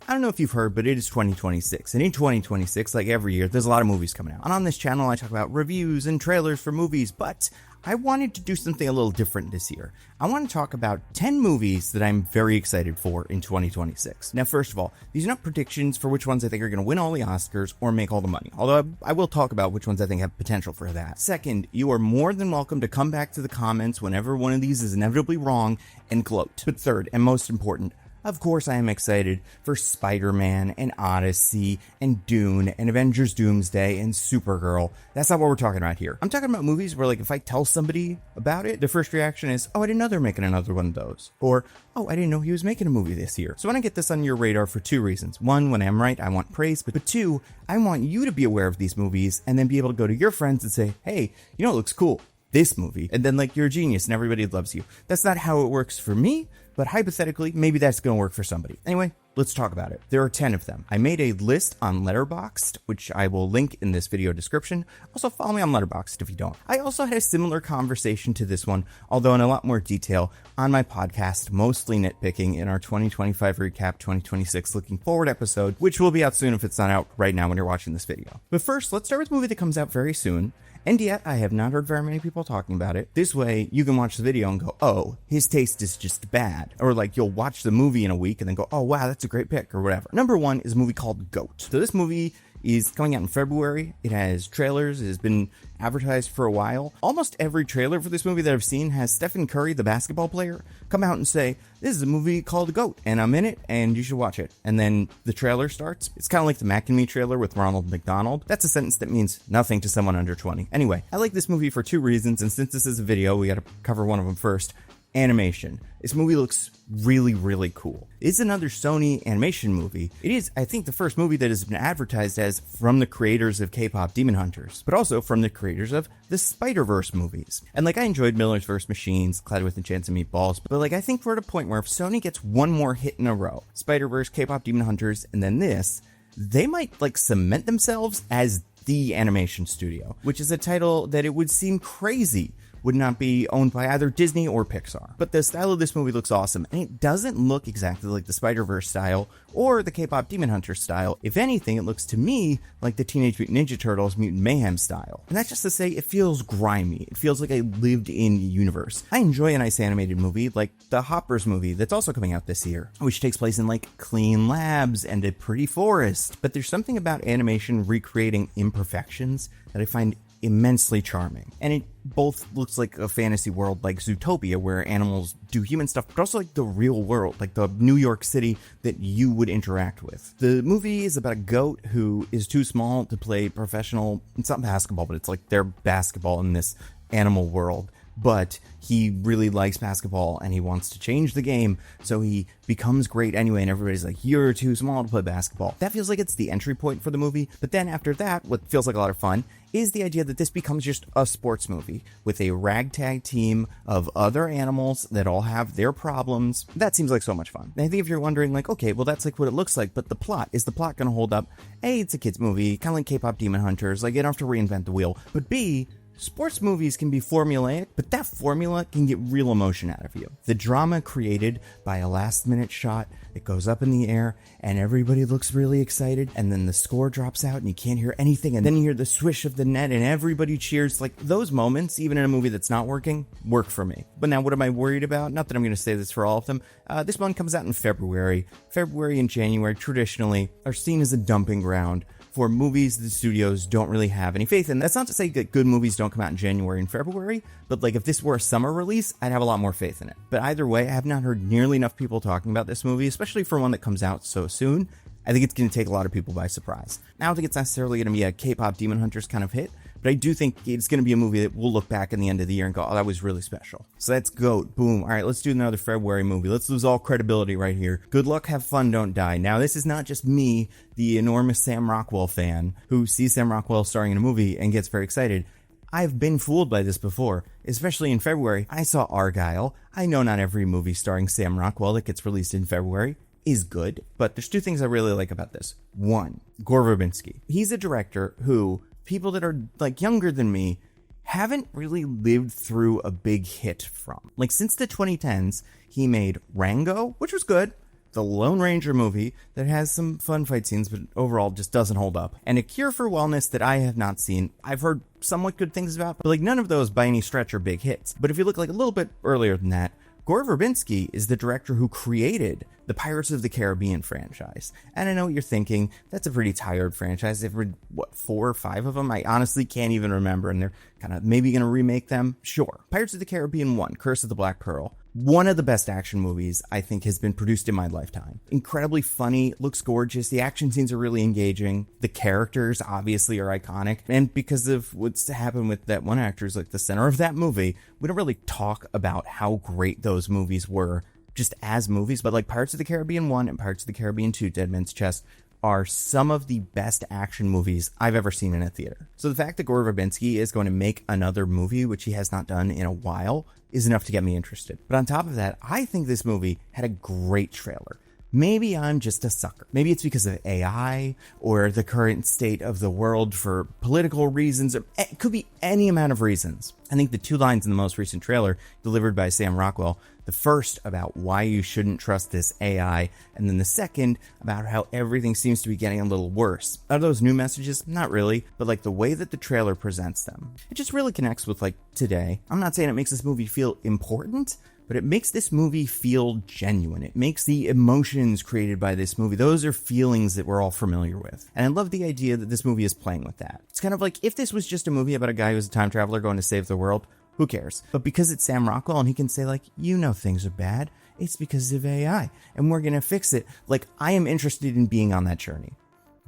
I don't know if you've heard, but it is 2026, and in 2026, like every year, there's a lot of movies coming out. And on this channel, I talk about reviews and trailers for movies, but I wanted to do something a little different this year. I want to talk about 10 movies that I'm very excited for in 2026. Now, first of all, these are not predictions for which ones I think are going to win all the Oscars or make all the money, although I will talk about which ones I think have potential for that. Second, you are more than welcome to come back to the comments whenever one of these is inevitably wrong and gloat. But third, and most important, of course, I am excited for Spider-Man and Odyssey and Dune and Avengers Doomsday and Supergirl. That's not what we're talking about here. I'm talking about movies where, like, if I tell somebody about it, their first reaction is, oh, I didn't know they're making another one of those. Or, oh, I didn't know he was making a movie this year. So I want to get this on your radar for two reasons. One, when I'm right, I want praise. But two, I want you to be aware of these movies and then be able to go to your friends and say, hey, you know, it looks cool. This movie. And then, like, you're a genius and everybody loves you. That's not how it works for me. But hypothetically, maybe that's going to work for somebody. Anyway, let's talk about it. There are 10 of them. I made a list on Letterboxd, which I will link in this video description. Also, follow me on Letterboxd if you don't. I also had a similar conversation to this one, although in a lot more detail, on my podcast, Mostly Nitpicking, in our 2025 Recap 2026 Looking Forward episode, which will be out soon if it's not out right now when you're watching this video. But first, let's start with a movie that comes out very soon. And yet, I have not heard very many people talking about it. This way, you can watch the video and go, oh, his taste is just bad. Or like, you'll watch the movie in a week and then go, oh, wow, that's a great pick, or whatever. Number one is a movie called Goat. So this movie is coming out in February. It has trailers. It has been advertised for a while. Almost every trailer for this movie that I've seen has Stephen Curry, the basketball player, come out and say, this is a movie called Goat, and I'm in it, and you should watch it. And then the trailer starts. It's kind of like the Mac and Me trailer with Ronald McDonald. That's a sentence that means nothing to someone under 20. Anyway, I like this movie for two reasons, and since this is a video, we gotta cover one of them first. Animation. This movie looks really, really cool. It's another Sony animation movie. It is, I think, the first movie that has been advertised as from the creators of K-pop Demon Hunters, but also from the creators of the Spider-Verse movies. And like, I enjoyed Miller's vs. Machines, Cloud with Enchanted Meatballs, but like, I think we're at a point where if Sony gets one more hit in a row, Spider-Verse, K-pop Demon Hunters, and then this, they might like cement themselves as the animation studio, which is a title that it would seem crazy would not be owned by either Disney or Pixar. But the style of this movie looks awesome, and it doesn't look exactly like the Spider-Verse style or the K-pop Demon Hunter style. If anything, it looks to me like the Teenage Mutant Ninja Turtles Mutant Mayhem style. And that's just to say, it feels grimy. It feels like a lived-in universe. I enjoy a nice animated movie like the Hoppers movie that's also coming out this year, which takes place in like clean labs and a pretty forest. But there's something about animation recreating imperfections that I find immensely charming. And it both looks like a fantasy world like Zootopia, where animals do human stuff, but also like the real world, like the New York City that you would interact with. The movie is about a goat who is too small to play professional, it's not basketball, but it's like their basketball in this animal world. But he really likes basketball and he wants to change the game, so he becomes great anyway, and everybody's like, you're too small to play basketball. That feels like it's the entry point for the movie, but then after that, what feels like a lot of fun is the idea that this becomes just a sports movie with a ragtag team of other animals that all have their problems. That seems like so much fun. And I think if you're wondering, like, okay, well, that's like what it looks like, but the plot, is the plot going to hold up? A, it's a kid's movie, kind of like K-pop Demon Hunters, like, you don't have to reinvent the wheel, but B, sports movies can be formulaic, but that formula can get real emotion out of you. The drama created by a last-minute shot that goes up in the air, and everybody looks really excited, and then the score drops out, and you can't hear anything, and then you hear the swish of the net, and everybody cheers. Like, those moments, even in a movie that's not working, work for me. But now, what am I worried about? Not that I'm going to say this for all of them. This one comes out in February. February and January, traditionally, are seen as a dumping ground for movies the studios don't really have any faith in. That's not to say that good movies don't come out in January and February, but like if this were a summer release, I'd have a lot more faith in it. But either way, I have not heard nearly enough people talking about this movie, especially for one that comes out so soon. I think it's going to take a lot of people by surprise. I don't think it's necessarily going to be a K-pop Demon Hunters kind of hit, but I do think it's going to be a movie that we'll look back in the end of the year and go, oh, that was really special. So that's Goat. Boom. All right, let's do another February movie. Let's lose all credibility right here. Good luck, have fun, don't die. Now, this is not just me, the enormous Sam Rockwell fan, who sees Sam Rockwell starring in a movie and gets very excited. I've been fooled by this before, especially in February. I saw Argyle. I know not every movie starring Sam Rockwell that gets released in February is good, but there's two things I really like about this. One, Gore Verbinski. He's a director who people that are like younger than me haven't really lived through a big hit from. Like, since the 2010s, he made Rango, which was good, the Lone Ranger movie that has some fun fight scenes, but overall just doesn't hold up. And A Cure for Wellness that I have not seen. I've heard somewhat good things about, but like none of those by any stretch are big hits. But if you look like a little bit earlier than that, Gore Verbinski is the director who created the Pirates of the Caribbean franchise. And I know what you're thinking, that's a pretty tired franchise. They've read, 4 or 5 of them? I honestly can't even remember, and they're kind of maybe going to remake them? Sure. Pirates of the Caribbean 1, Curse of the Black Pearl. One of the best action movies I think has been produced in my lifetime. Incredibly funny, looks gorgeous, the action scenes are really engaging, the characters obviously are iconic, and because of what's happened with that one actor is like the center of that movie, we don't really talk about how great those movies were just as movies, but like Pirates of the Caribbean 1 and Pirates of the Caribbean 2, Dead Man's Chest, are some of the best action movies I've ever seen in a theater. So the fact that Gore Verbinski is going to make another movie, which he has not done in a while, is enough to get me interested. But on top of that, I think this movie had a great trailer. Maybe I'm just a sucker. Maybe it's because of AI or the current state of the world for political reasons. Or it could be any amount of reasons. I think the 2 lines in the most recent trailer delivered by Sam Rockwell, the first about why you shouldn't trust this AI, and then the second about how everything seems to be getting a little worse. Are those new messages? Not really, but like the way that the trailer presents them, it just really connects with like today. I'm not saying it makes this movie feel important, but it makes this movie feel genuine. It makes the emotions created by this movie, those are feelings that we're all familiar with. And I love the idea that this movie is playing with that. It's kind of like if this was just a movie about a guy who's a time traveler going to save the world, who cares? But because it's Sam Rockwell and he can say like, you know things are bad, it's because of AI, and we're gonna fix it. Like, I am interested in being on that journey.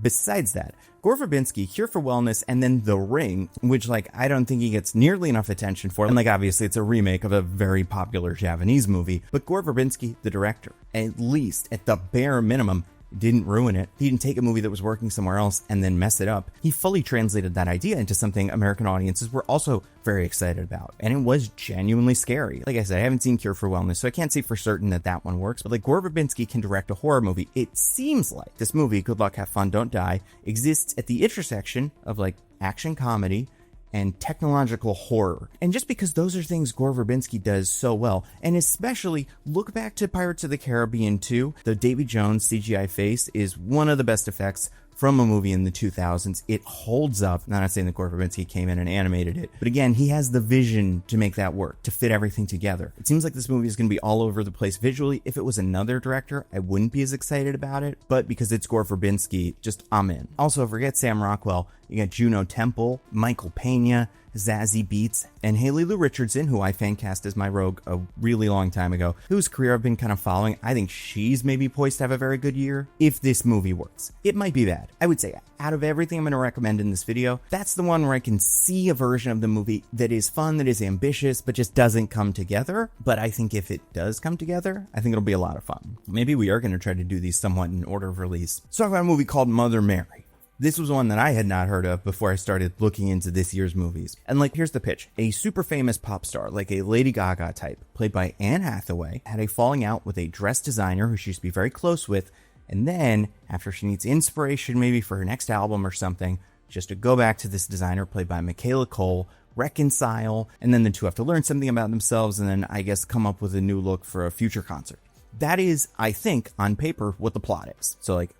Besides that, Gore Verbinski, Cure for Wellness, and then The Ring, which like I don't think he gets nearly enough attention for. And like obviously it's a remake of a very popular Japanese movie, but Gore Verbinski, the director, at least at the bare minimum, didn't ruin it. He didn't take a movie that was working somewhere else and then mess it up. He fully translated that idea into something American audiences were also very excited about. And it was genuinely scary. Like I said, I haven't seen Cure for Wellness, so I can't say for certain that that one works. But like Gore Verbinski can direct a horror movie. It seems like this movie, Good Luck, Have Fun, Don't Die, exists at the intersection of like action comedy and technological horror. And just because those are things Gore Verbinski does so well, and especially look back to Pirates of the Caribbean 2, the Davy Jones CGI face is one of the best effects from a movie in the 2000s. It holds up. I'm not saying that Gore Verbinski came in and animated it, but again, he has the vision to make that work, to fit everything together. It seems like this movie is going to be all over the place visually. If it was another director, I wouldn't be as excited about it, but because it's Gore Verbinski, just I'm in. Also, forget Sam Rockwell. You got Juno Temple, Michael Pena, Zazie Beetz, and Haley Lou Richardson, who I fan cast as my Rogue a really long time ago, whose career I've been kind of following. I think she's maybe poised to have a very good year if this movie works. It might be bad. I would say out of everything I'm going to recommend in this video, that's the one where I can see a version of the movie that is fun, that is ambitious, but just doesn't come together. But I think if it does come together, I think it'll be a lot of fun. Maybe we are going to try to do these somewhat in order of release. Let's talk about a movie called Mother Mary. This was one that I had not heard of before I started looking into this year's movies. And like, here's the pitch. A super famous pop star, like a Lady Gaga type, played by Anne Hathaway, had a falling out with a dress designer who she used to be very close with. And then, after she needs inspiration maybe for her next album or something, just to go back to this designer played by Michaela Cole, reconcile, and then the two have to learn something about themselves and then, I guess, come up with a new look for a future concert. That is, I think, on paper, what the plot is. So like,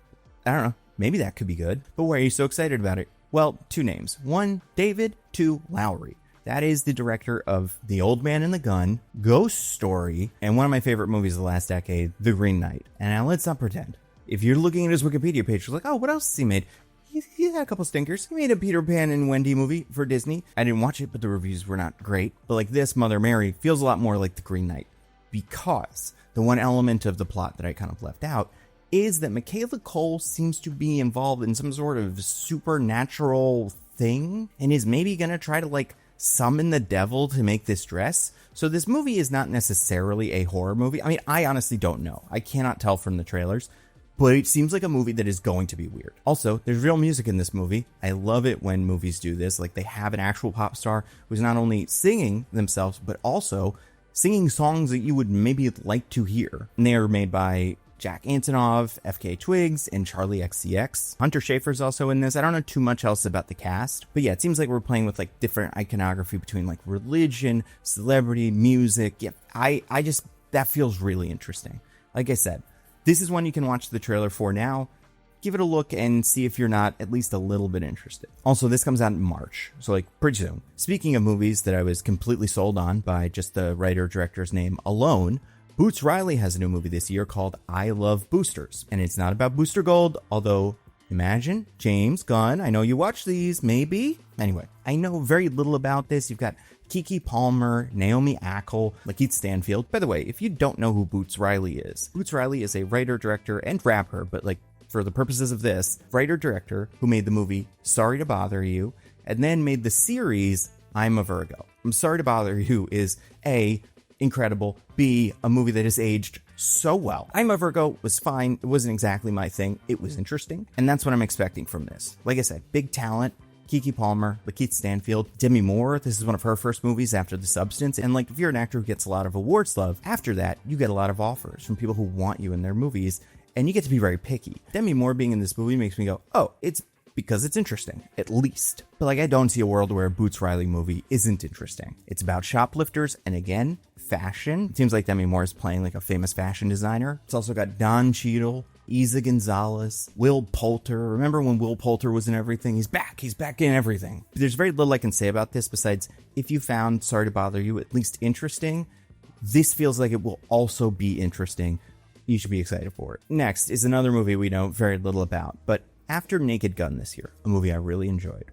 I don't know. Maybe that could be good, but why are you so excited about it? Well, 2 names. 1, David. 2, Lowry. That is the director of The Old Man and the Gun, Ghost Story, and one of my favorite movies of the last decade, The Green Knight. And now let's not pretend. If you're looking at his Wikipedia page, you're like, oh, what else has he made? He had a couple stinkers. He made a Peter Pan and Wendy movie for Disney. I didn't watch it, but the reviews were not great. But like this, Mother Mary feels a lot more like The Green Knight, because the one element of the plot that I kind of left out is that Michaela Cole seems to be involved in some sort of supernatural thing and is maybe going to try to like summon the devil to make this dress. So this movie is not necessarily a horror movie. I mean, I honestly don't know. I cannot tell from the trailers, but it seems like a movie that is going to be weird. Also, there's real music in this movie. I love it when movies do this. Like, they have an actual pop star who's not only singing themselves, but also singing songs that you would maybe like to hear. And they are made by Jack Antonoff, FK Twigs, and Charlie XCX. Hunter Schafer's also in this. I don't know too much else about the cast, but yeah, it seems like we're playing with like different iconography between like religion, celebrity, music. Yeah, I just, that feels really interesting. Like I said, This is one you can watch the trailer for now. Give it a look and see if you're not at least a little bit interested. Also, this comes out in March, so like pretty soon. Speaking of movies that I was completely sold on by just the writer-director's name alone, Boots Riley has a new movie this year called I Love Boosters. And it's not about Booster Gold, although imagine, James Gunn, I know you watch these, maybe? Anyway, I know very little about this. You've got Keke Palmer, Naomi Ackel, Lakeith Stanfield. By the way, if you don't know who Boots Riley is a writer, director, and rapper, but like for the purposes of this, writer-director who made the movie Sorry to Bother You, and then made the series I'm a Virgo. I'm Sorry to Bother You is A, incredible, B, a movie that has aged so well. I'm a Virgo was fine. It wasn't exactly my thing. It was interesting, and that's what I'm expecting from this. Like I said, big talent. Keke Palmer, Lakeith Stanfield, Demi Moore. This is one of her first movies after The Substance. And like, if you're an actor who gets a lot of awards love, after that, you get a lot of offers from people who want you in their movies, and you get to be very picky. Demi Moore being in this movie makes me go, oh, it's because it's interesting, at least. But like, I don't see a world where a Boots Riley movie isn't interesting. It's about shoplifters, and again, fashion. It seems like Demi Moore is playing like a famous fashion designer. It's also got Don Cheadle, Isa Gonzalez, Will Poulter. Remember when Will Poulter was in everything? He's back in everything. There's very little I can say about this besides, if you found Sorry to Bother You at least interesting, this feels like it will also be interesting. You should be excited for it. Next is another movie we know very little about, but after Naked Gun this year, a movie I really enjoyed,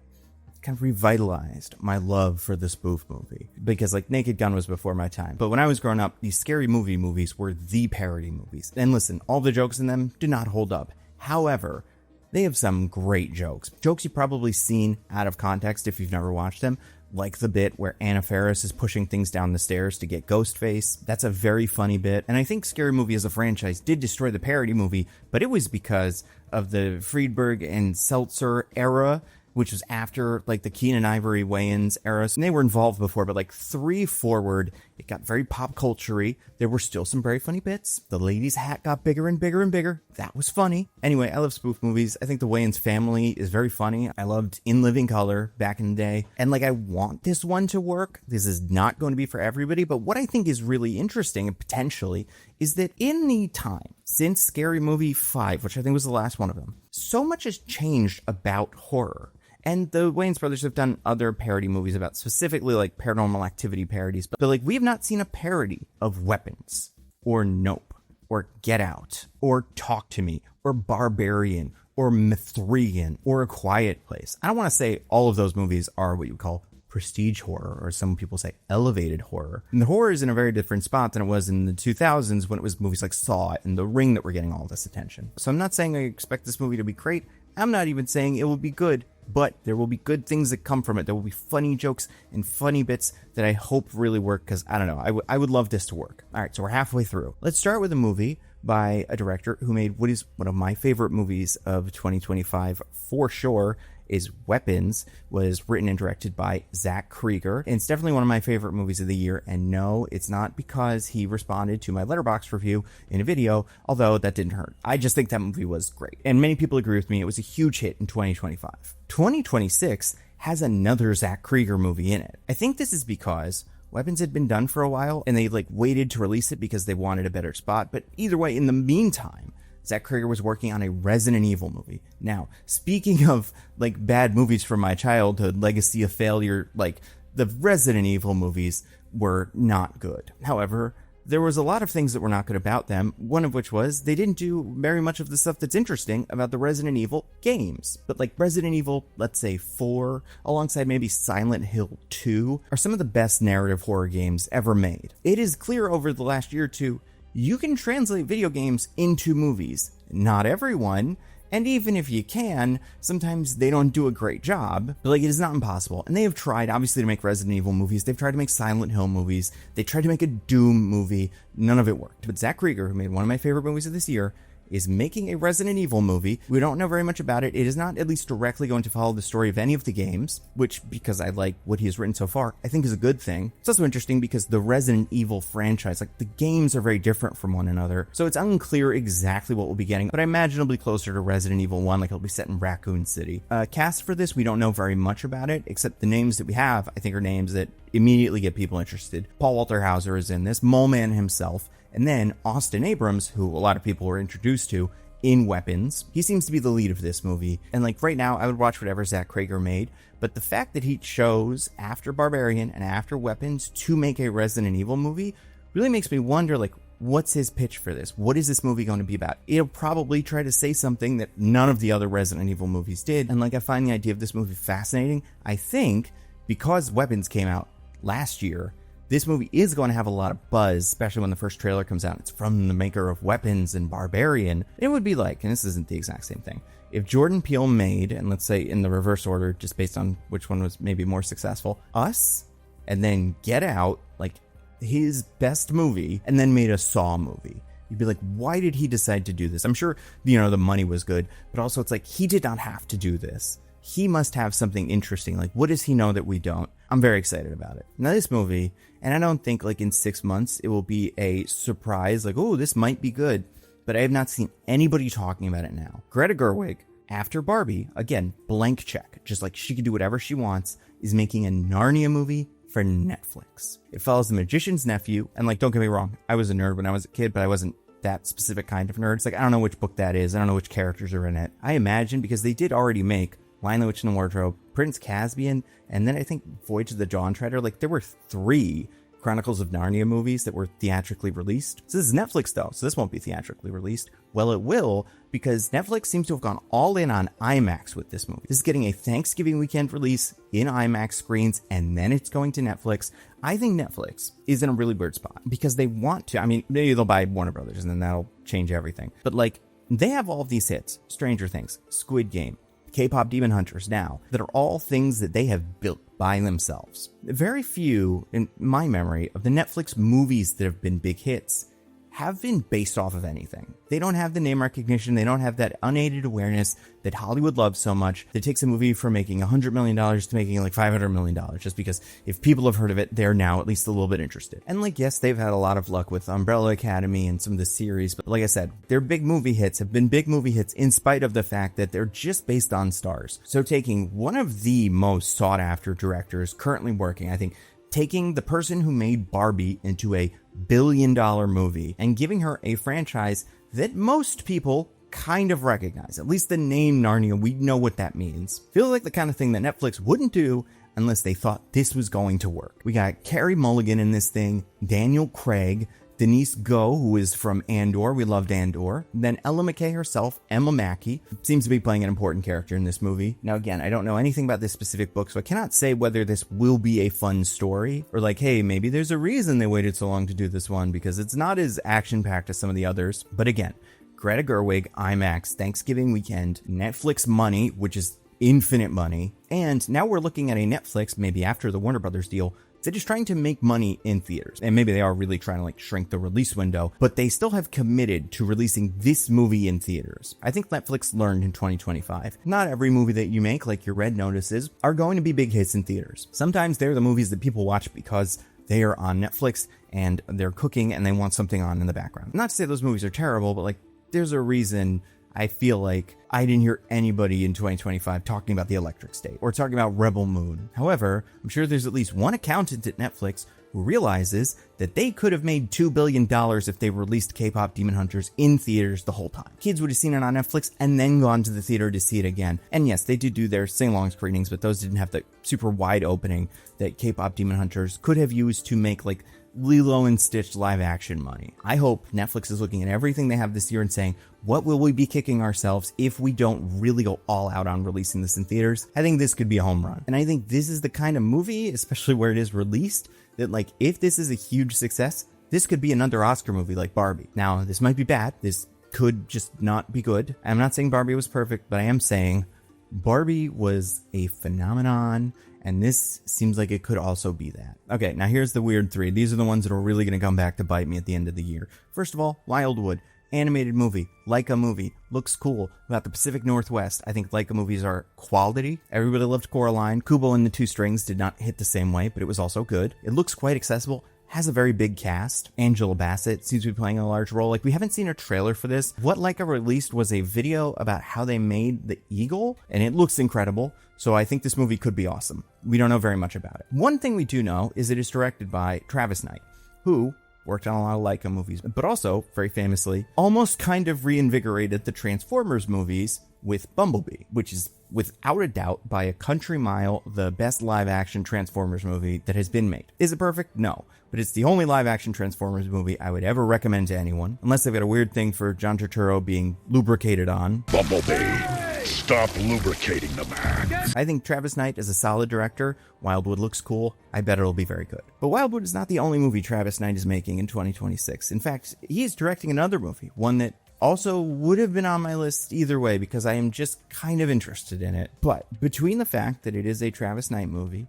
kind of revitalized my love for the spoof movie, because like Naked Gun was before my time. But when I was growing up, these scary movies were the parody movies. And listen, all the jokes in them do not hold up. However, they have some great jokes. Jokes you've probably seen out of context if you've never watched them, like the bit where Anna Faris is pushing things down the stairs to get Ghostface. That's a very funny bit. And I think Scary Movie as a franchise did destroy the parody movie, but it was because of the Friedberg and Seltzer era, which was after like the Keenan Ivory Wayans era. And they were involved before, but like 3 forward, it got very pop culture-y. There were still some very funny bits. The lady's hat got bigger and bigger and bigger. That was funny. Anyway, I love spoof movies. I think the Wayans family is very funny. I loved In Living Color back in the day. And like, I want this one to work. This is not going to be for everybody, but what I think is really interesting and potentially is that in the time since Scary Movie 5, which I think was the last one of them, so much has changed about horror. And the Wayans brothers have done other parody movies about specifically like Paranormal Activity parodies, but like, we have not seen a parody of Weapons or Nope or Get Out or Talk to Me or Barbarian or Mithrian or A Quiet Place. I don't want to say all of those movies are what you would call prestige horror, or some people say elevated horror. And the horror is in a very different spot than it was in the 2000s when it was movies like Saw and The Ring that were getting all this attention. So I'm not saying I expect this movie to be great. I'm not even saying it will be good, but there will be good things that come from it. There will be funny jokes and funny bits that I hope really work, because I don't know, I would love this to work. All right, so we're halfway through. Let's start with a movie by a director who made what is one of my favorite movies of 2025 for sure, is Weapons. Was written and directed by Zach Krieger, and it's definitely one of my favorite movies of the year. And no, it's not because he responded to my Letterboxd review in a video, although that didn't hurt. I just think that movie was great, and many people agree with me. It was a huge hit in 2025. 2026 has another Zach Krieger movie in it. I think this is because Weapons had been done for a while, and they like waited to release it because they wanted a better spot. But either way, in the meantime, Zach Krieger was working on a Resident Evil movie. Now, speaking of like bad movies from my childhood, legacy of failure, like the Resident Evil movies were not good. However, there was a lot of things that were not good about them, one of which was they didn't do very much of the stuff that's interesting about the Resident Evil games. But like Resident Evil, let's say 4, alongside maybe Silent Hill 2, are some of the best narrative horror games ever made. It is clear over the last year or two, you can translate video games into movies. Not everyone, and even if you can, sometimes they don't do a great job, but like, it is not impossible. And they have tried, obviously, to make Resident Evil movies. They've tried to make Silent Hill movies. They tried to make a Doom movie. None of it worked. But Zach Krieger, who made one of my favorite movies of this year, is making a Resident Evil movie. We don't know very much about it. It is not at least directly going to follow the story of any of the games, which, because I like what he has written so far, I think is a good thing. It's also interesting because the Resident Evil franchise, like the games are very different from one another, so it's unclear exactly what we'll be getting, but I imagine it'll be closer to Resident Evil 1, like it'll be set in Raccoon City. Cast for this, we don't know very much about it, except the names that we have, I think, are names that immediately get people interested. Paul Walter Hauser is in this, Mole Man himself, And then Austin Abrams, who a lot of people were introduced to in Weapons, he seems to be the lead of this movie. And like right now, I would watch whatever Zach Cregger made. But the fact that he chose after Barbarian and after Weapons to make a Resident Evil movie really makes me wonder, like, what's his pitch for this? What is this movie going to be about? It'll probably try to say something that none of the other Resident Evil movies did. And like, I find the idea of this movie fascinating. I think because Weapons came out last year, this movie is going to have a lot of buzz, especially when the first trailer comes out. It's from the maker of Weapons and Barbarian. It would be like, and this isn't the exact same thing, if Jordan Peele made, and let's say in the reverse order, just based on which one was maybe more successful, Us, and then Get Out, like his best movie, and then made a Saw movie. You'd be like, why did he decide to do this? I'm sure, the money was good, but also it's like, he did not have to do this. He must have something interesting. Like, what does he know that we don't? I'm very excited about it. Now, this movie, and I don't think like in 6 months, it will be a surprise, like, oh, this might be good, but I have not seen anybody talking about it now. Greta Gerwig, after Barbie, again, blank check, just like she can do whatever she wants, is making a Narnia movie for Netflix. It follows the magician's nephew, and like, don't get me wrong, I was a nerd when I was a kid, but I wasn't that specific kind of nerd. It's like, I don't know which book that is, I don't know which characters are in it. I imagine, because they did already make Lion, the Witch, and the Wardrobe, Prince Caspian, and then I think Voyage of the Dawn Treader. Like, there were 3 Chronicles of Narnia movies that were theatrically released. So this is Netflix, though, so this won't be theatrically released. Well, it will, because Netflix seems to have gone all in on IMAX with this movie. This is getting a Thanksgiving weekend release in IMAX screens, and then it's going to Netflix. I think Netflix is in a really weird spot, because they want to, I mean, maybe they'll buy Warner Brothers, and then that'll change everything. But, like, they have all of these hits. Stranger Things, Squid Game, K-pop Demon Hunters now, that are all things that they have built by themselves. Very few, in my memory, of the Netflix movies that have been big hits have been based off of anything. They don't have the name recognition, they don't have that unaided awareness that Hollywood loves so much, that takes a movie from making $100 million to making like $500 million, just because if people have heard of it, they're now at least a little bit interested. And like, yes, they've had a lot of luck with Umbrella Academy and some of the series, but like I said, their big movie hits have been big movie hits in spite of the fact that they're just based on stars. So taking one of the most sought after directors currently working, I think, taking the person who made Barbie into a billion-dollar movie and giving her a franchise that most people kind of recognize. At least the name Narnia, we know what that means. Feels like the kind of thing that Netflix wouldn't do unless they thought this was going to work. We got Carey Mulligan in this thing, Daniel Craig, Denise Goh, who is from Andor. We loved Andor. Then Ella McKay herself, Emma Mackey, seems to be playing an important character in this movie. Now, again, I don't know anything about this specific book, so I cannot say whether this will be a fun story or like, hey, maybe there's a reason they waited so long to do this one, because it's not as action-packed as some of the others. But again, Greta Gerwig, IMAX, Thanksgiving weekend, Netflix money, which is infinite money. And now we're looking at a Netflix, maybe after the Warner Brothers deal, that is trying to make money in theaters. And maybe they are really trying to like shrink the release window, but they still have committed to releasing this movie in theaters. I think Netflix learned in 2025. Not every movie that you make, like your Red Notices, are going to be big hits in theaters. Sometimes they're the movies that people watch because they are on Netflix and they're cooking and they want something on in the background. Not to say those movies are terrible, but like, there's a reason I feel like I didn't hear anybody in 2025 talking about The Electric State or talking about Rebel Moon. However, I'm sure there's at least one accountant at Netflix who realizes that they could have made $2 billion if they released K-pop Demon Hunters in theaters the whole time. Kids would have seen it on Netflix and then gone to the theater to see it again. And yes, they did do their sing-along screenings, but those didn't have the super wide opening that K-pop Demon Hunters could have used to make like Lilo and Stitch live action money. I hope Netflix is looking at everything they have this year and saying, what will we be kicking ourselves if we don't really go all out on releasing this in theaters? I think this could be a home run. And I think this is the kind of movie, especially where it is released, that like, if this is a huge success, this could be another Oscar movie like Barbie. Now, this might be bad. This could just not be good. I'm not saying Barbie was perfect, but I am saying Barbie was a phenomenon, and this seems like it could also be that. Okay, now here's the weird 3. These are the ones that are really going to come back to bite me at the end of the year. First of all, Wildwood. Animated movie, Leica movie, looks cool. About the Pacific Northwest, I think Leica movies are quality. Everybody loved Coraline. Kubo and the Two Strings did not hit the same way, but it was also good. It looks quite accessible. Has a very big cast. Angela Bassett seems to be playing a large role. Like, we haven't seen a trailer for this. What Leica released was a video about how they made the eagle, and it looks incredible. So I think this movie could be awesome. We don't know very much about it. One thing we do know is it is directed by Travis Knight, who worked on a lot of Leica movies, but also, very famously, almost kind of reinvigorated the Transformers movies with Bumblebee, which is without a doubt, by a country mile, the best live-action Transformers movie that has been made. Is it perfect? No. But it's the only live-action Transformers movie I would ever recommend to anyone, unless they've got a weird thing for John Turturro being lubricated on. Bumblebee, stop lubricating the man. I think Travis Knight is a solid director. Wildwood looks cool. I bet it'll be very good. But Wildwood is not the only movie Travis Knight is making in 2026. In fact, he is directing another movie, one that also would have been on my list either way because I am just kind of interested in it. But between the fact that it is a Travis Knight movie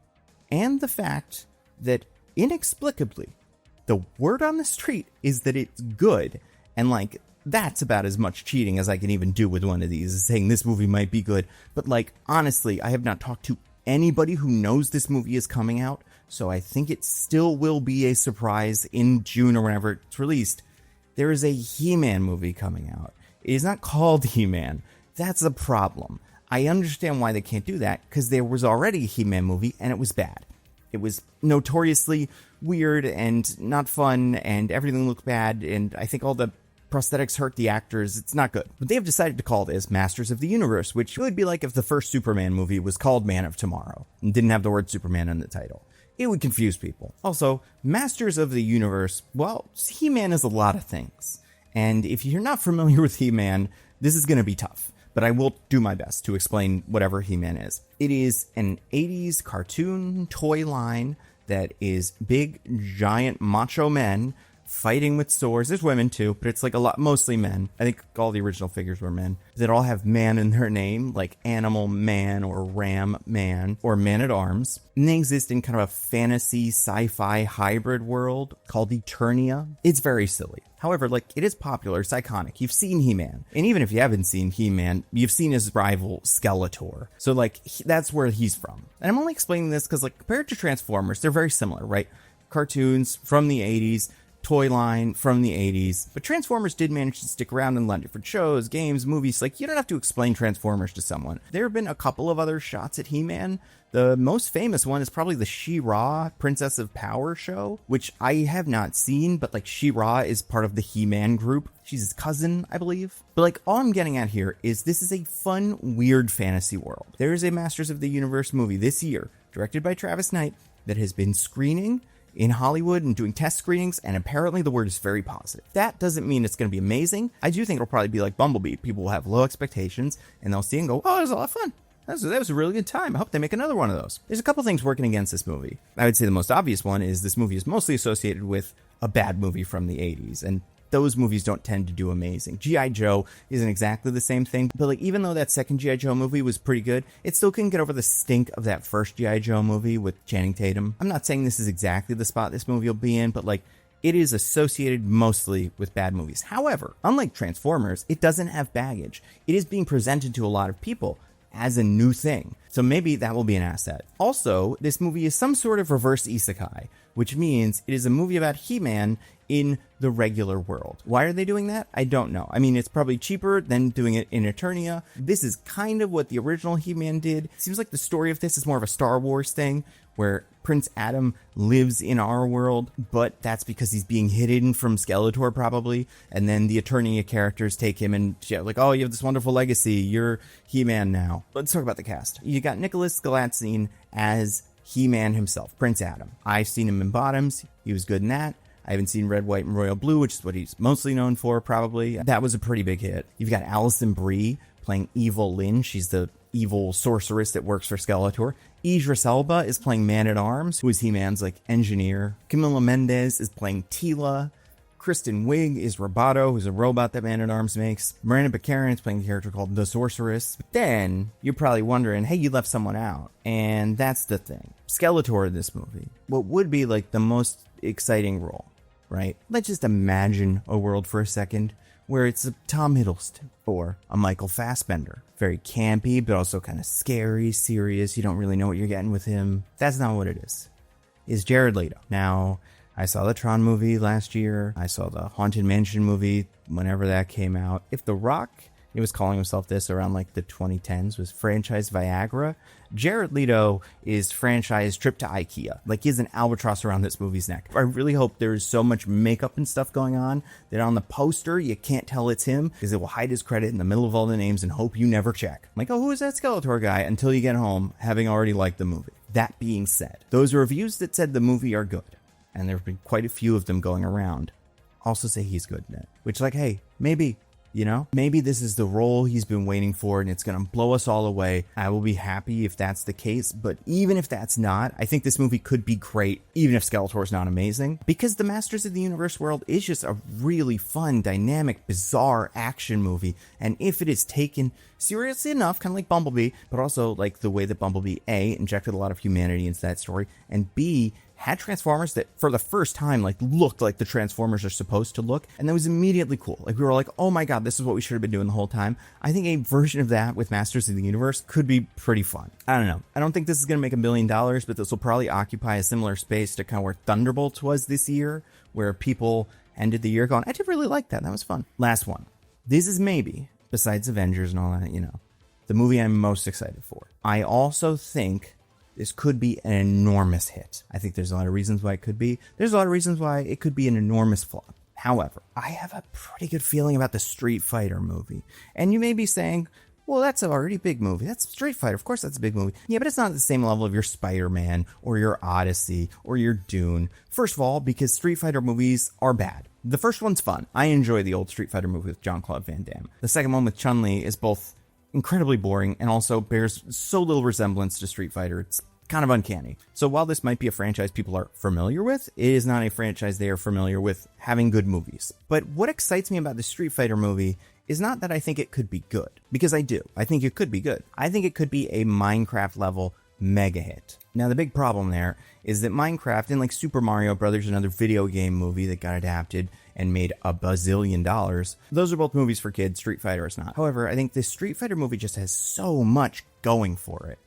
and the fact that inexplicably the word on the street is that it's good, and like that's about as much cheating as I can even do with one of these, is saying this movie might be good. But like honestly, I have not talked to anybody who knows this movie is coming out, so I think it still will be a surprise in June or whenever it's released. There is a He-Man movie coming out. It is not called He-Man. That's a problem. I understand why they can't do that, because there was already a He-Man movie, and it was bad. It was notoriously weird and not fun, and everything looked bad, and I think all the prosthetics hurt the actors. It's not good. But they have decided to call this Masters of the Universe, which would be like if the first Superman movie was called Man of Tomorrow, and didn't have the word Superman in the title. It would confuse people. Also, Masters of the Universe, well, He-Man is a lot of things. And if you're not familiar with He-Man, this is going to be tough. But I will do my best to explain whatever He-Man is. It is an 80s cartoon toy line that is big, giant macho men fighting with swords. There's women too, but it's like mostly men. I think all the original figures were men that all have man in their name, like Animal Man or Ram Man or Man at Arms. And they exist in kind of a fantasy sci-fi hybrid world called Eternia. It's very silly. However, like, it is popular. It's iconic. You've seen He-Man. And even if you haven't seen He-Man, you've seen his rival Skeletor. So like, that's where he's from. And I'm only explaining this because like, compared to Transformers, they're very similar, right? Cartoons from the 80s. Toy line from the 80s, but Transformers did manage to stick around and run different shows, games, movies. Like, you don't have to explain Transformers to someone. There have been a couple of other shots at He-Man. The most famous one is probably the She-Ra Princess of Power show, which I have not seen, but like She-Ra is part of the He-Man group. She's his cousin, I believe. But like, all I'm getting at here is this is a fun, weird fantasy world. There is a Masters of the Universe movie this year, directed by Travis Knight, that has been screening in Hollywood and doing test screenings, and apparently the word is very positive. That doesn't mean it's going to be amazing. I do think it'll probably be like Bumblebee. People will have low expectations, and they'll see and go, oh, it was a lot of fun. That was a really good time. I hope they make another one of those. There's a couple things working against this movie. I would say the most obvious one is this movie is mostly associated with a bad movie from the 80s, and those movies don't tend to do amazing. G.I. Joe isn't exactly the same thing, but like, even though that second G.I. Joe movie was pretty good, it still couldn't get over the stink of that first G.I. Joe movie with Channing Tatum. I'm not saying this is exactly the spot this movie will be in, but like, it is associated mostly with bad movies. However, unlike Transformers, it doesn't have baggage. It is being presented to a lot of people as a new thing. So maybe that will be an asset. Also, this movie is some sort of reverse isekai, which means it is a movie about He-Man in the regular world. Why are they doing that? I don't know. I mean, it's probably cheaper than doing it in Eternia. This is kind of what the original He-Man did. It seems like the story of this is more of a Star Wars thing, where Prince Adam lives in our world, but that's because he's being hidden from Skeletor probably, and then the Eternia characters take him and like, oh, you have this wonderful legacy, you're He-Man now. Let's talk about the cast. You got Nicholas Galatzine as He-Man himself, Prince Adam. I've seen him in Bottoms. He was good in that. I haven't seen Red, White, and Royal Blue, which is what he's mostly known for, probably. That was a pretty big hit. You've got Alison Brie playing Evil Lynn. She's the evil sorceress that works for Skeletor. Idris Elba is playing Man-at-Arms, who is He-Man's, like, engineer. Camila Mendes is playing Teela. Kristen Wiig is Roboto, who's a robot that Man-at-Arms makes. Miranda Baccarin is playing a character called the Sorceress. But then, you're probably wondering, hey, you left someone out. And that's the thing. Skeletor in this movie, what would be, like, the most exciting role, right? Let's just imagine a world for a second where it's a Tom Hiddleston or a Michael Fassbender. Very campy, but also kind of scary, serious. You don't really know what you're getting with him. That's not what it is. It's Jared Leto. Now, I saw the Tron movie last year. I saw the Haunted Mansion movie whenever that came out. If The Rock He was calling himself this around like the 2010s, was franchise Viagra. Jared Leto is franchise trip to IKEA. Like, he has an albatross around this movie's neck. I really hope there's so much makeup and stuff going on that on the poster you can't tell it's him, because it will hide his credit in the middle of all the names and hope you never check. I'm like, oh, who is that Skeletor guy? Until you get home, having already liked the movie. That being said, those reviews that said the movie are good, and there have been quite a few of them going around, also say he's good in it. Which, like, hey, maybe, you know, maybe this is the role he's been waiting for and it's going to blow us all away. I will be happy if that's the case. But even if that's not, I think this movie could be great, even if Skeletor's not amazing, because the Masters of the Universe world is just a really fun, dynamic, bizarre action movie. And if it is taken seriously enough, kind of like Bumblebee, but also like the way that Bumblebee, A, injected a lot of humanity into that story, and B, had Transformers that for the first time like looked like the Transformers are supposed to look, and that was immediately cool. Like, we were like, oh my god, this is what we should have been doing the whole time. I think a version of that with Masters of the Universe could be pretty fun. I don't know. I don't think this is going to make $1 billion, but this will probably occupy a similar space to kind of where Thunderbolts was this year, where people ended the year going, I did really like that. That was fun. Last one. This is maybe, besides Avengers and all that, you know, the movie I'm most excited for. I also think this could be an enormous hit. I think there's a lot of reasons why it could be. There's a lot of reasons why it could be an enormous flop. However, I have a pretty good feeling about the Street Fighter movie. And you may be saying, well, that's an already big movie. That's Street Fighter. Of course, that's a big movie. Yeah, but it's not at the same level of your Spider-Man or your Odyssey or your Dune. First of all, because Street Fighter movies are bad. The first one's fun. I enjoy the old Street Fighter movie with Jean-Claude Van Damme. The second one with Chun-Li is both incredibly boring and also bears so little resemblance to Street Fighter, it's kind of uncanny. So while this might be a franchise people are familiar with, it is not a franchise they are familiar with having good movies. But what excites me about the Street Fighter movie is not that I think it could be good, because I do. I think it could be good. I think it could be a Minecraft level mega hit. Now, the big problem there is that Minecraft and like Super Mario Brothers, another video game movie that got adapted and made $1 bazillion, those are both movies for kids. Street Fighter is not. However, I think this Street Fighter movie just has so much going for it.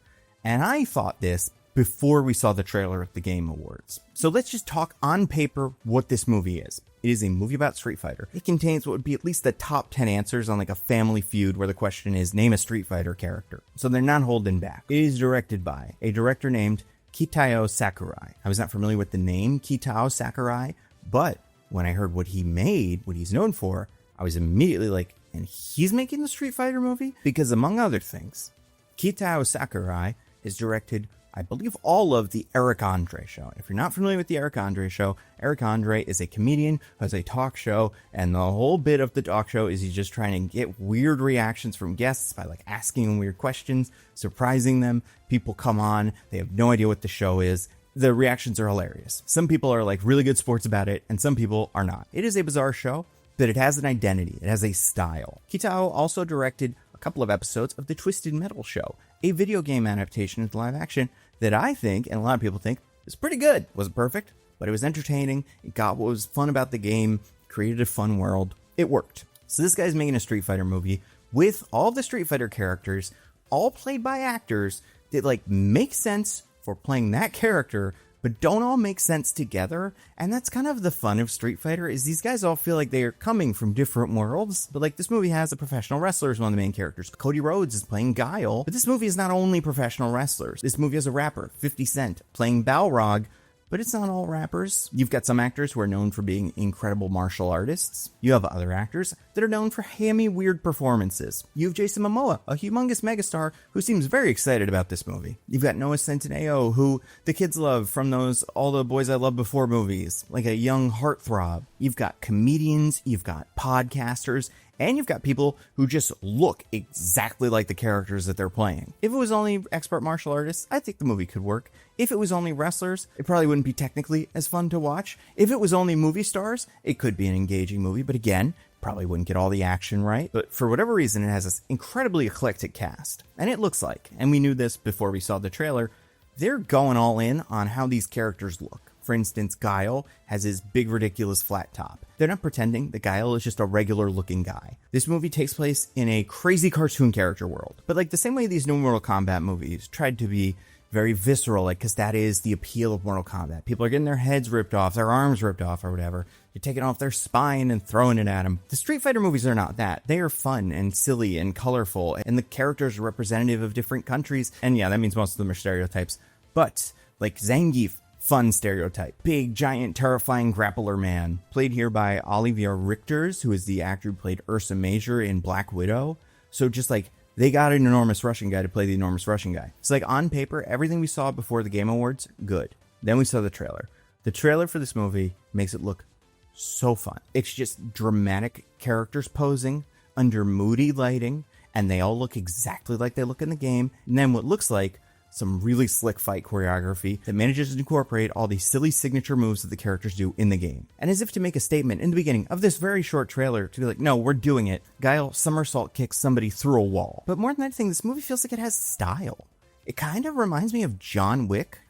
And I thought this before we saw the trailer at the Game Awards. So let's just talk on paper what this movie is. It is a movie about Street Fighter. It contains what would be at least the top 10 answers on like a Family Feud where the question is, name a Street Fighter character. So they're not holding back. It is directed by a director named Kitao Sakurai. I was not familiar with the name Kitao Sakurai, but when I heard what he made, what he's known for, I was immediately like, and he's making the Street Fighter movie? Because among other things, Kitao Sakurai has directed, I believe, all of the Eric Andre show. If you're not familiar with the Eric Andre show, Eric Andre is a comedian who has a talk show, and the whole bit of the talk show is he's just trying to get weird reactions from guests by like asking them weird questions, surprising them. People come on, they have no idea what the show is. The reactions are hilarious. Some people are like really good sports about it, and some people are not. It is a bizarre show, but it has an identity. It has a style. Kitao also directed a couple of episodes of the Twisted Metal show, a video game adaptation into live action that I think, and a lot of people think, is pretty good. Wasn't perfect, but it was entertaining. It got what was fun about the game, created a fun world. It worked. So this guy's making a Street Fighter movie with all the Street Fighter characters, all played by actors that like make sense for playing that character, but don't all make sense together. And that's kind of the fun of Street Fighter, is these guys all feel like they are coming from different worlds. But like, this movie has a professional wrestler as one of the main characters. Cody Rhodes is playing Guile. But this movie is not only professional wrestlers. This movie has a rapper, 50 Cent, playing Balrog. But it's not all rappers. You've got some actors who are known for being incredible martial artists. You have other actors that are known for hammy, weird performances. You have Jason Momoa, a humongous megastar who seems very excited about this movie. You've got Noah Centineo, who the kids love from those All the Boys I Loved Before movies, like a young heartthrob. You've got comedians, you've got podcasters, and you've got people who just look exactly like the characters that they're playing. If it was only expert martial artists, I think the movie could work. If it was only wrestlers, it probably wouldn't be technically as fun to watch. If it was only movie stars, it could be an engaging movie, but again, probably wouldn't get all the action right. But for whatever reason, it has this incredibly eclectic cast. And it looks like, and we knew this before we saw the trailer, they're going all in on how these characters look. For instance, Guile has his big, ridiculous flat top. They're not pretending that Guile is just a regular-looking guy. This movie takes place in a crazy cartoon character world. But like the same way these new Mortal Kombat movies tried to be very visceral, like, because that is the appeal of Mortal Kombat. People are getting their heads ripped off, their arms ripped off, or whatever. you're taking off their spine and throwing it at them. The Street Fighter movies are not that. They are fun and silly and colorful, and the characters are representative of different countries. And yeah, that means most of them are stereotypes. But, like Zangief, fun stereotype. Big, giant, terrifying grappler man. Played here by Olivier Richters, who is the actor who played Ursa Major in Black Widow. So just like, they got an enormous Russian guy to play the enormous Russian guy. It's like, on paper, everything we saw before the Game Awards, good. Then we saw the trailer. The trailer for this movie makes it look so fun. It's just dramatic characters posing under moody lighting, and they all look exactly like they look in the game. And then what looks like some really slick fight choreography that manages to incorporate all these silly signature moves that the characters do in the game. And as if to make a statement in the beginning of this very short trailer to be like, no, we're doing it, Guile somersault kicks somebody through a wall. But more than anything, this movie feels like it has style. It kind of reminds me of John Wick,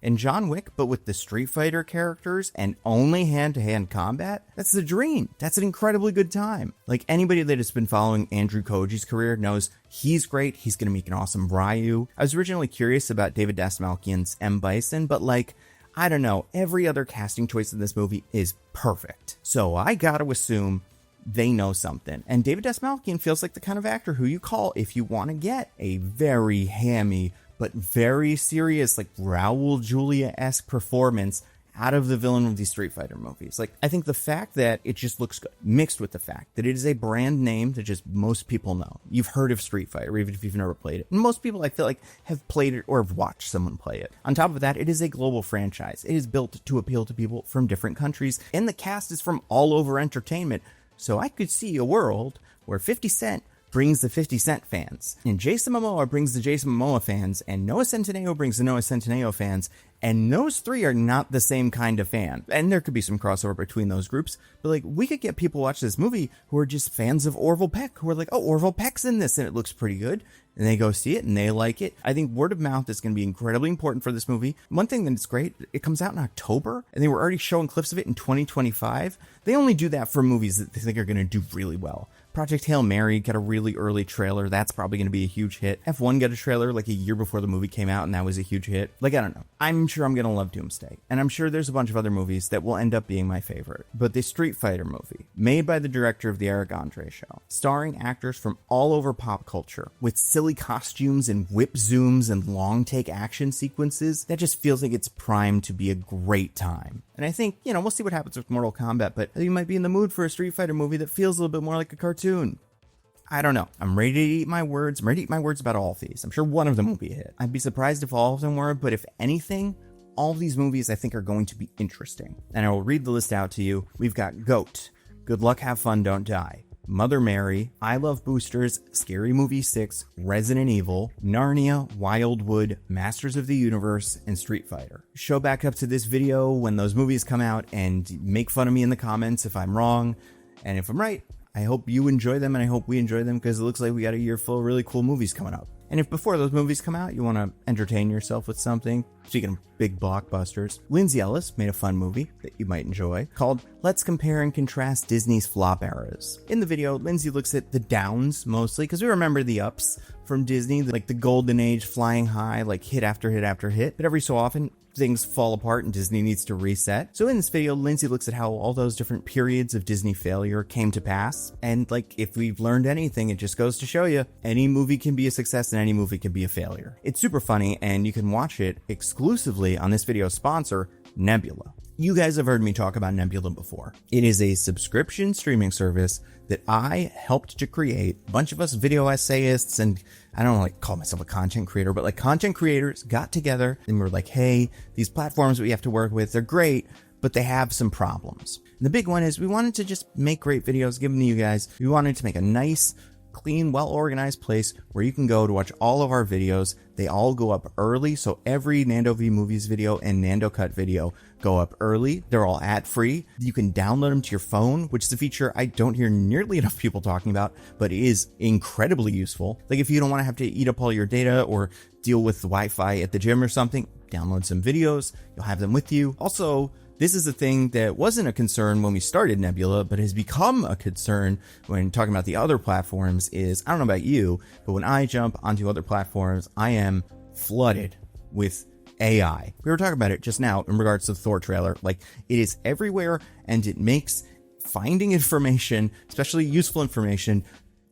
but with the Street Fighter characters and only hand-to-hand combat. That's the dream. That's an incredibly good time. Like, anybody that has been following Andrew Koji's career knows he's great. He's going to make an awesome Ryu. I was originally curious about David Dastmalchian's M. Bison, but like, I don't know, every other casting choice in this movie is perfect. So I gotta assume they know something. And David Dastmalchian feels like the kind of actor who you call if you want to get a very hammy but very serious, like Raul Julia-esque performance out of the villain of these Street Fighter movies. Like, I think the fact that it just looks good, mixed with the fact that it is a brand name that just most people know. You've heard of Street Fighter, even if you've never played it. And most people, I feel like, have played it or have watched someone play it. On top of that, it is a global franchise. It is built to appeal to people from different countries, and the cast is from all over entertainment. So I could see a world where 50 Cent brings the 50 Cent fans, and Jason Momoa brings the Jason Momoa fans, and Noah Centineo brings the Noah Centineo fans, and those three are not the same kind of fan. And there could be some crossover between those groups, but like, we could get people watch this movie who are just fans of Orville Peck, who are like, oh, Orville Peck's in this, and it looks pretty good, and they go see it, and they like it. I think word of mouth is going to be incredibly important for this movie. One thing that's great, it comes out in October, and they were already showing clips of it in 2025. They only do that for movies that they think are going to do really well. Project Hail Mary got a really early trailer. That's probably going to be a huge hit. F1 got a trailer like a year before the movie came out, and that was a huge hit. Like, I don't know. I'm sure I'm going to love Doomsday, and I'm sure there's a bunch of other movies that will end up being my favorite. But the Street Fighter movie, made by the director of The Eric Andre Show, starring actors from all over pop culture, with silly costumes and whip zooms and long take action sequences, that just feels like it's primed to be a great time. And I think, we'll see what happens with Mortal Kombat, but I think you might be in the mood for a Street Fighter movie that feels a little bit more like a cartoon. I don't know. I'm ready to eat my words. I'm ready to eat my words about all of these. I'm sure one of them will be a hit. I'd be surprised if all of them were, but if anything, all of these movies I think are going to be interesting. And I will read the list out to you. We've got GOAT, Good Luck, Have Fun, Don't Die, Mother Mary, I Love Boosters, Scary Movie 6, Resident Evil, Narnia, Wildwood, Masters of the Universe, and Street Fighter. Show back up to this video when those movies come out and make fun of me in the comments if I'm wrong. And if I'm right, I hope you enjoy them, and I hope we enjoy them, because it looks like we got a year full of really cool movies coming up. And if before those movies come out, you want to entertain yourself with something, speaking of big blockbusters, Lindsay Ellis made a fun movie that you might enjoy called Let's Compare and Contrast Disney's Flop Eras. In the video, Lindsay looks at the downs mostly, because we remember the ups from Disney, like the golden age flying high, like hit after hit after hit, but every so often things fall apart and Disney needs to reset. So in this video, Lindsay looks at how all those different periods of Disney failure came to pass. And like, if we've learned anything, it just goes to show you any movie can be a success and any movie can be a failure. It's super funny, and you can watch it exclusively on this video's sponsor, Nebula. You guys have heard me talk about Nebula before. It is a subscription streaming service that I helped to create. A bunch of us video essayists, and I don't like call myself a content creator, but like content creators got together and were like, hey, these platforms we have to work with, they're great, but they have some problems. And the big one is we wanted to just make great videos, give them to you guys. We wanted to make a nice, clean, well-organized place where you can go to watch all of our videos. They all go up early, so every Nando V Movies video and Nando Cut video go up early. They're all ad-free. You can download them to your phone, which is a feature I don't hear nearly enough people talking about, but it is incredibly useful. Like, if you don't want to have to eat up all your data or deal with the Wi-Fi at the gym or something, download some videos. You'll have them with you. Also, this is a thing that wasn't a concern when we started Nebula, but has become a concern when talking about the other platforms is, I don't know about you, but when I jump onto other platforms, I am flooded with AI. We were talking about it just now in regards to the Thor trailer. Like, it is everywhere, and it makes finding information, especially useful information,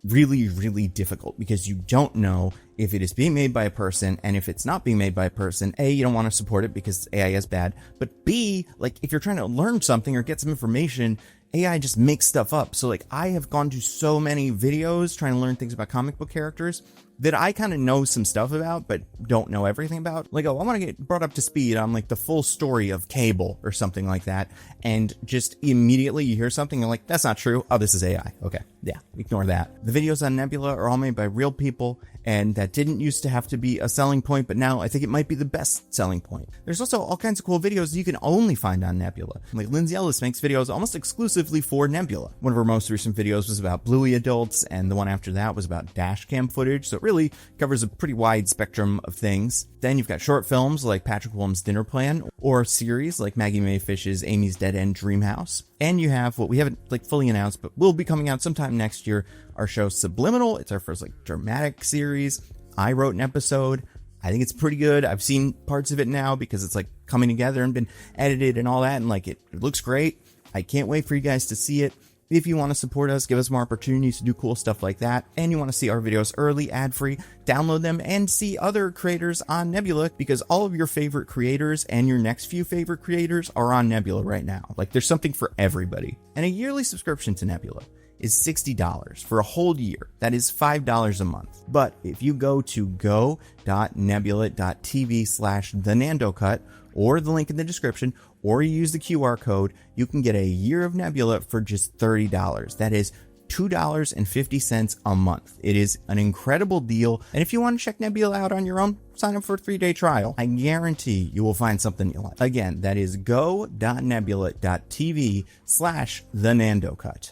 really, really difficult because you don't know if it is being made by a person, and if it's not being made by a person, A, you don't want to support it because AI is bad, but B, like if you're trying to learn something or get some information, AI just makes stuff up. So like I have gone to so many videos trying to learn things about comic book characters that I kind of know some stuff about, but don't know everything about. Like, oh, I want to get brought up to speed on like the full story of Cable or something like that. And just immediately you hear something and like, that's not true. Oh, this is AI. Okay. Yeah. Ignore that. The videos on Nebula are all made by real people, and that didn't used to have to be a selling point, but now I think it might be the best selling point. There's also all kinds of cool videos you can only find on Nebula. Like Lindsay makes videos almost exclusively for Nebula. One of her most recent videos was about Bluey adults, and the one after that was about dash cam footage. So it really covers a pretty wide spectrum of things. Then you've got short films like Patrick Williams' Dinner Plan, or series like Maggie Mayfish's Amy's Dead End Dream House. And you have what we haven't like fully announced, but will be coming out sometime next year, our show Subliminal. It's our first like dramatic series. I wrote an episode. I think it's pretty good. I've seen parts of it now because it's like coming together and been edited and all that, and like it looks great. I can't wait for you guys to see it. If you want to support us, give us more opportunities to do cool stuff like that, and you want to see our videos early, ad-free, download them and see other creators on Nebula, because all of your favorite creators and your next few favorite creators are on Nebula right now. Like there's something for everybody. And a yearly subscription to Nebula is $60 for a whole year. That is $5 a month. But if you go to go.nebula.tv/thenandocut, or the link in the description, or you use the QR code, you can get a year of Nebula for just $30. That is $2.50 a month. It is an incredible deal. And if you want to check Nebula out on your own, sign up for a 3-day trial. I guarantee you will find something you like. Again, that is go.nebula.tv/thenandocut.